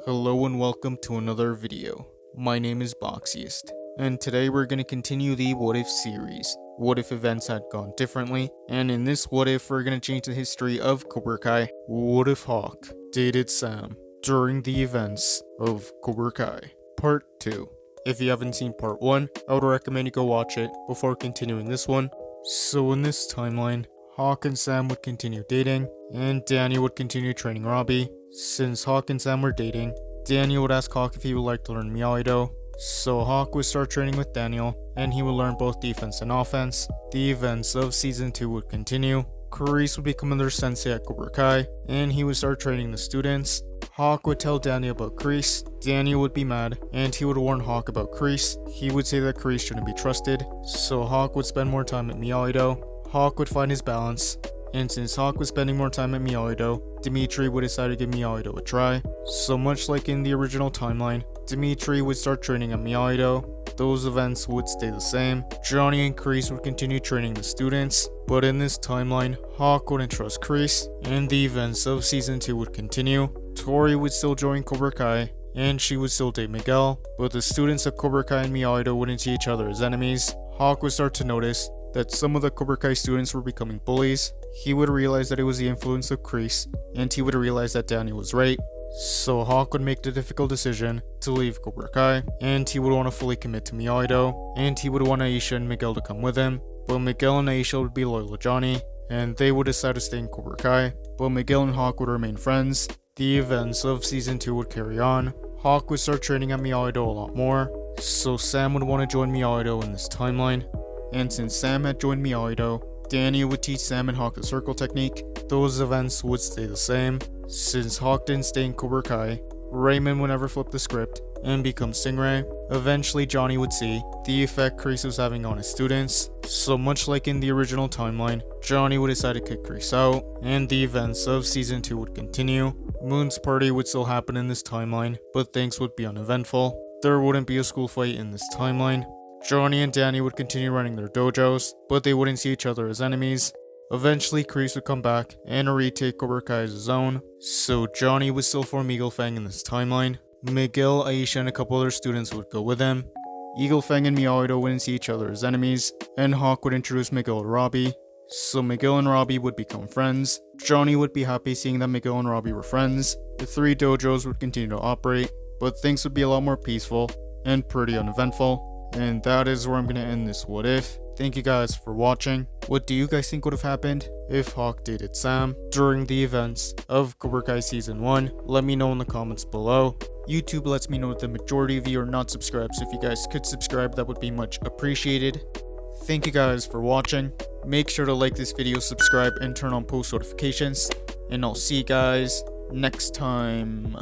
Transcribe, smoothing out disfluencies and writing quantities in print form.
Hello and welcome to another video. My name is Boxiest, and today we're going to continue the What If series. What if events had gone differently? And in this What If, we're going to change the history of Cobra Kai. What if Hawk dated Sam during the events of Cobra Kai? Part 2. If you haven't seen Part 1, I would recommend you go watch it before continuing this one. So in this timeline, Hawk and Sam would continue dating, and Danny would continue training Robbie. Since Hawk and Sam were dating, Daniel would ask Hawk if he would like to learn Miyagi-Do. So Hawk would start training with Daniel, and he would learn both defense and offense. The events of Season 2 would continue. Kreese would become another sensei at Cobra Kai, and he would start training the students. Hawk would tell Daniel about Kreese. Daniel would be mad, and he would warn Hawk about Kreese. He would say that Kreese shouldn't be trusted, so Hawk would spend more time at Miyagi-Do. Hawk would find his balance, and since Hawk was spending more time at Miyagi-Do, Dimitri would decide to give Miyagi-Do a try. So much like in the original timeline, Dimitri would start training at Miyagi-Do. Those events would stay the same. Johnny and Kreese would continue training the students, but in this timeline, Hawk wouldn't trust Kreese, and the events of Season 2 would continue. Tori would still join Cobra Kai, and she would still date Miguel, but the students of Cobra Kai and Miyagi-Do wouldn't see each other as enemies. Hawk would start to notice that some of the Cobra Kai students were becoming bullies. He would realize that it was the influence of Kreese, and he would realize that Daniel was right. So Hawk would make the difficult decision to leave Cobra Kai, and he would want to fully commit to Miyagi-Do, and he would want Aisha and Miguel to come with him, but Miguel and Aisha would be loyal to Johnny, and they would decide to stay in Cobra Kai, but Miguel and Hawk would remain friends. The events of Season 2 would carry on. Hawk would start training at Miyagi-Do a lot more, so Sam would want to join Miyagi-Do in this timeline. And since Sam had joined Miyagi-Do, Danny would teach Sam and Hawk the circle technique. Those events would stay the same. Since Hawk didn't stay in Cobra Kai, Raymond would never flip the script and become Stingray. Eventually Johnny would see the effect Kreese was having on his students. So much like in the original timeline, Johnny would decide to kick Kreese out, and the events of Season 2 would continue. Moon's party would still happen in this timeline, but things would be uneventful. There wouldn't be a school fight in this timeline. Johnny and Danny would continue running their dojos, but they wouldn't see each other as enemies. Eventually, Kreese would come back and retake Cobra Kai as his own, so Johnny would still form Eagle Fang in this timeline. Miguel, Aisha, and a couple other students would go with him. Eagle Fang and Miyagi-Do wouldn't see each other as enemies, and Hawk would introduce Miguel to Robbie, so Miguel and Robbie would become friends. Johnny would be happy seeing that Miguel and Robbie were friends. The three dojos would continue to operate, but things would be a lot more peaceful and pretty uneventful. And that is where I'm going to end this What If. Thank you guys for watching. What do you guys think would have happened if Hawk dated Sam during the events of Cobra Kai Season 1? Let me know in the comments below. YouTube lets me know that the majority of you are not subscribed, so if you guys could subscribe, that would be much appreciated. Thank you guys for watching. Make sure to like this video, subscribe, and turn on post notifications. And I'll see you guys next time.